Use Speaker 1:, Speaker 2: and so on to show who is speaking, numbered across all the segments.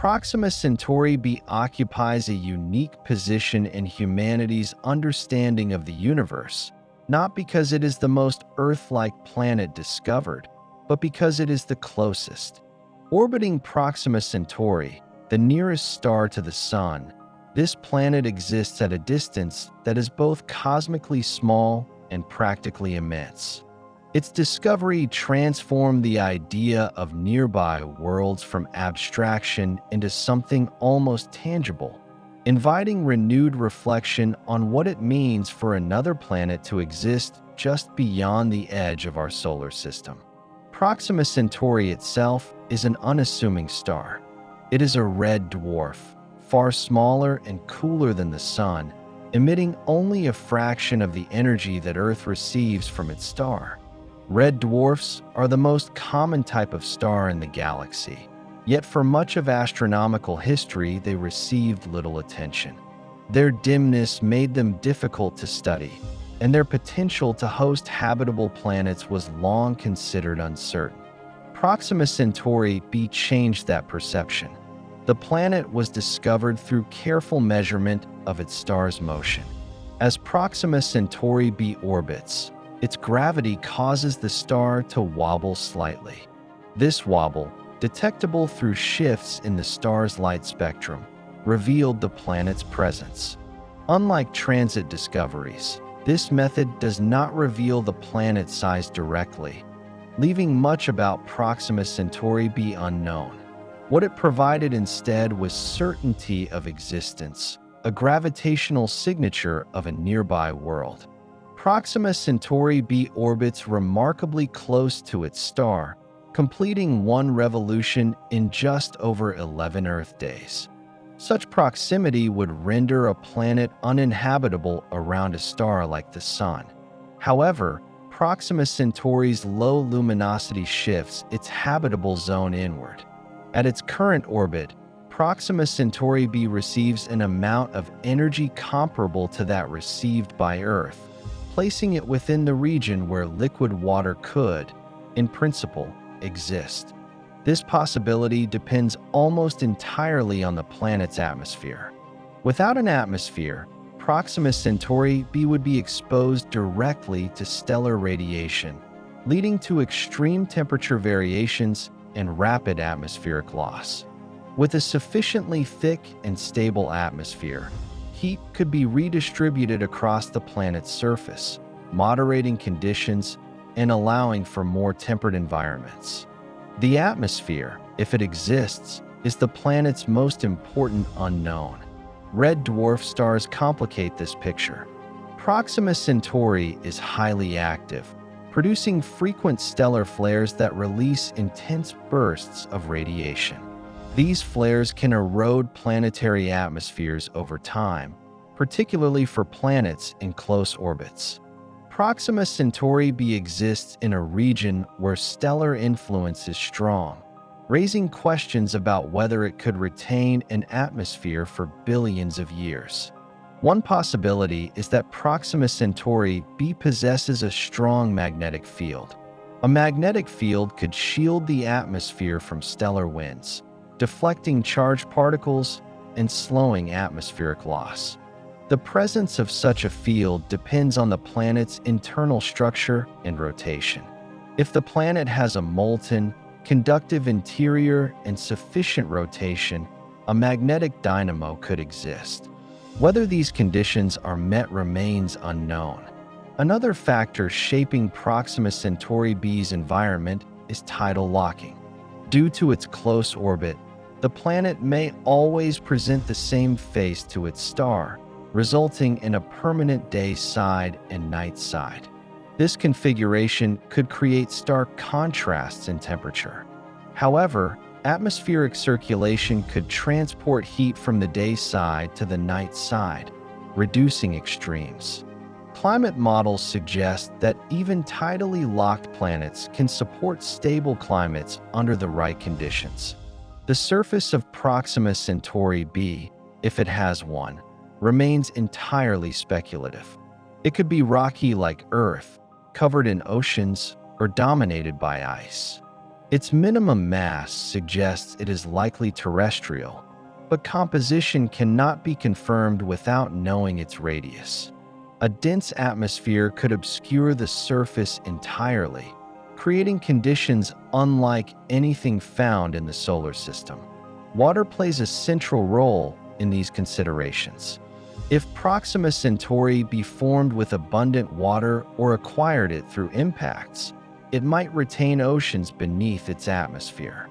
Speaker 1: Proxima Centauri b occupies a unique position in humanity's understanding of the universe, not because it is the most Earth-like planet discovered, but because it is the closest. Orbiting Proxima Centauri, the nearest star to the Sun, this planet exists at a distance that is both cosmically small and practically immense. Its discovery transformed the idea of nearby worlds from abstraction into something almost tangible, inviting renewed reflection on what it means for another planet to exist just beyond the edge of our solar system. Proxima Centauri itself is an unassuming star. It is a red dwarf, far smaller and cooler than the Sun, emitting only a fraction of the energy that Earth receives from its star. Red dwarfs are the most common type of star in the galaxy, yet for much of astronomical history they received little attention. Their dimness made them difficult to study, and their potential to host habitable planets was long considered uncertain. Proxima Centauri b changed that perception. The planet was discovered through careful measurement of its star's motion. As Proxima Centauri b orbits, its gravity causes the star to wobble slightly. This wobble, detectable through shifts in the star's light spectrum, revealed the planet's presence. Unlike transit discoveries, this method does not reveal the planet's size directly, leaving much about Proxima Centauri b unknown. What it provided instead was certainty of existence, a gravitational signature of a nearby world. Proxima Centauri b orbits remarkably close to its star, completing one revolution in just over 11 Earth days. Such proximity would render a planet uninhabitable around a star like the Sun. However, Proxima Centauri's low luminosity shifts its habitable zone inward. At its current orbit, Proxima Centauri b receives an amount of energy comparable to that received by Earth, placing it within the region where liquid water could, in principle, exist. This possibility depends almost entirely on the planet's atmosphere. Without an atmosphere, Proxima Centauri b would be exposed directly to stellar radiation, leading to extreme temperature variations and rapid atmospheric loss. With a sufficiently thick and stable atmosphere, heat could be redistributed across the planet's surface, moderating conditions and allowing for more temperate environments. The atmosphere, if it exists, is the planet's most important unknown. Red dwarf stars complicate this picture. Proxima Centauri is highly active, producing frequent stellar flares that release intense bursts of radiation. These flares can erode planetary atmospheres over time, particularly for planets in close orbits. Proxima Centauri b exists in a region where stellar influence is strong, raising questions about whether it could retain an atmosphere for billions of years. One possibility is that Proxima Centauri b possesses a strong magnetic field. A magnetic field could shield the atmosphere from stellar winds, deflecting charged particles and slowing atmospheric loss. The presence of such a field depends on the planet's internal structure and rotation. If the planet has a molten, conductive interior and sufficient rotation, a magnetic dynamo could exist. Whether these conditions are met remains unknown. Another factor shaping Proxima Centauri b's environment is tidal locking. Due to its close orbit, the planet may always present the same face to its star, resulting in a permanent day side and night side. This configuration could create stark contrasts in temperature. However, atmospheric circulation could transport heat from the day side to the night side, reducing extremes. Climate models suggest that even tidally locked planets can support stable climates under the right conditions. The surface of Proxima Centauri b, if it has one, remains entirely speculative. It could be rocky like Earth, covered in oceans, or dominated by ice. Its minimum mass suggests it is likely terrestrial, but composition cannot be confirmed without knowing its radius. A dense atmosphere could obscure the surface entirely, creating conditions unlike anything found in the solar system. Water plays a central role in these considerations. If Proxima Centauri be formed with abundant water or acquired it through impacts, it might retain oceans beneath its atmosphere.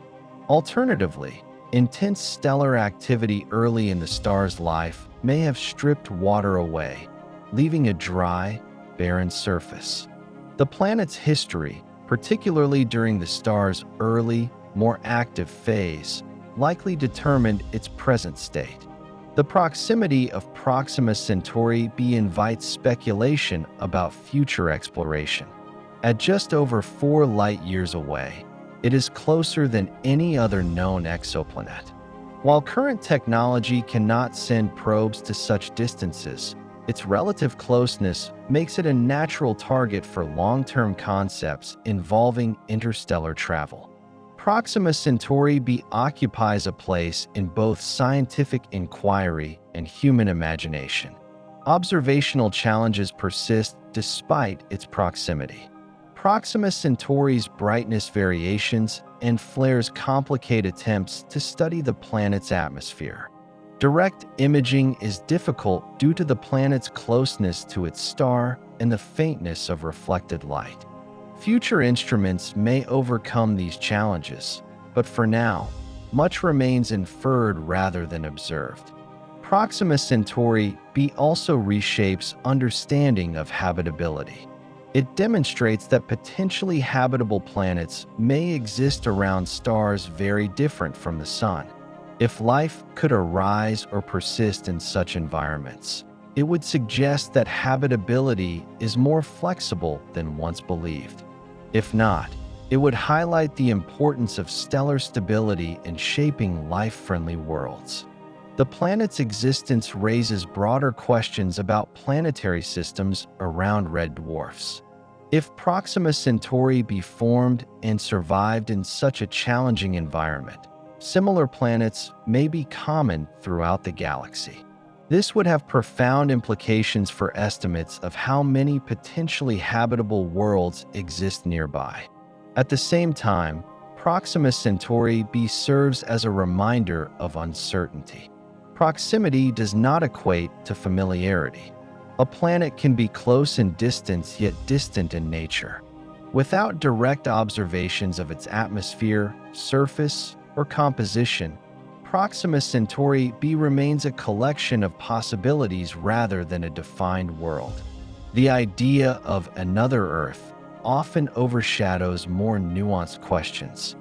Speaker 1: Alternatively, intense stellar activity early in the star's life may have stripped water away, leaving a dry, barren surface. The planet's history, particularly during the star's early, more active phase, likely determined its present state. The proximity of Proxima Centauri b invites speculation about future exploration. At just over 4 light-years away, it is closer than any other known exoplanet. While current technology cannot send probes to such distances, its relative closeness makes it a natural target for long-term concepts involving interstellar travel. Proxima Centauri b occupies a place in both scientific inquiry and human imagination. Observational challenges persist despite its proximity. Proxima Centauri's brightness variations and flares complicate attempts to study the planet's atmosphere. Direct imaging is difficult due to the planet's closeness to its star and the faintness of reflected light. Future instruments may overcome these challenges, but for now, much remains inferred rather than observed. Proxima Centauri b also reshapes understanding of habitability. It demonstrates that potentially habitable planets may exist around stars very different from the Sun. If life could arise or persist in such environments, it would suggest that habitability is more flexible than once believed. If not, it would highlight the importance of stellar stability in shaping life-friendly worlds. The planet's existence raises broader questions about planetary systems around red dwarfs. If Proxima Centauri be formed and survived in such a challenging environment, similar planets may be common throughout the galaxy. This would have profound implications for estimates of how many potentially habitable worlds exist nearby. At the same time, Proxima Centauri b serves as a reminder of uncertainty. Proximity does not equate to familiarity. A planet can be close in distance yet distant in nature. Without direct observations of its atmosphere, surface, or composition, Proxima Centauri b remains a collection of possibilities rather than a defined world. The idea of another Earth often overshadows more nuanced questions.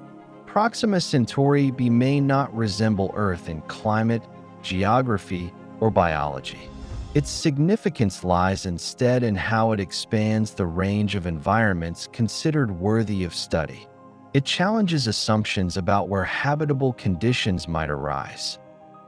Speaker 1: Proxima Centauri b may not resemble Earth in climate, geography, or biology. Its significance lies instead in how it expands the range of environments considered worthy of study. It challenges assumptions about where habitable conditions might arise.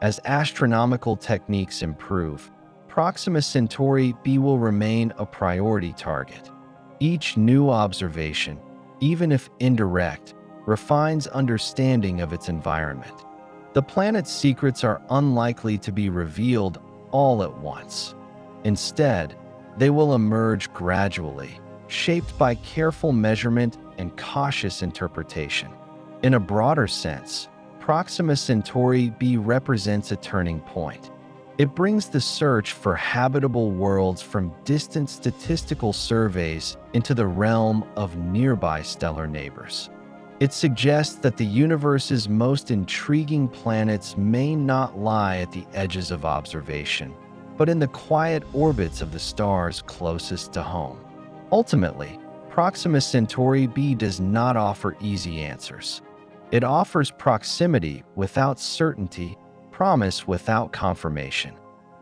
Speaker 1: As astronomical techniques improve, Proxima Centauri b will remain a priority target. Each new observation, even if indirect, refines understanding of its environment. The planet's secrets are unlikely to be revealed all at once. Instead, they will emerge gradually, shaped by careful measurement and cautious interpretation. In a broader sense, Proxima Centauri b represents a turning point. It brings the search for habitable worlds from distant statistical surveys into the realm of nearby stellar neighbors. It suggests that the universe's most intriguing planets may not lie at the edges of observation, but in the quiet orbits of the stars closest to home. Ultimately, Proxima Centauri b does not offer easy answers. It offers proximity without certainty, promise without confirmation.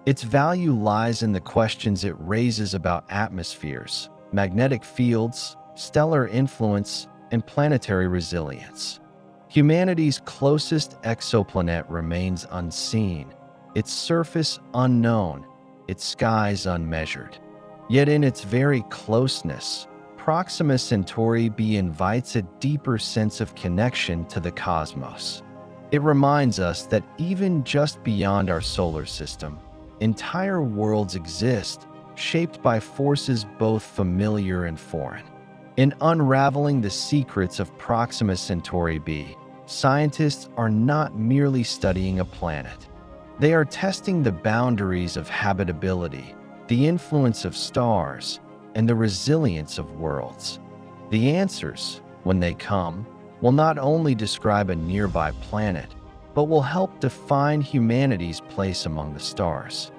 Speaker 1: Its value lies in the questions it raises about atmospheres, magnetic fields, stellar influence, and planetary resilience. Humanity's closest exoplanet remains unseen, its surface unknown, its skies unmeasured. Yet in its very closeness, Proxima Centauri b invites a deeper sense of connection to the cosmos. It reminds us that even just beyond our solar system, entire worlds exist, shaped by forces both familiar and foreign. In unraveling the secrets of Proxima Centauri b, scientists are not merely studying a planet. They are testing the boundaries of habitability, the influence of stars, and the resilience of worlds. The answers, when they come, will not only describe a nearby planet, but will help define humanity's place among the stars.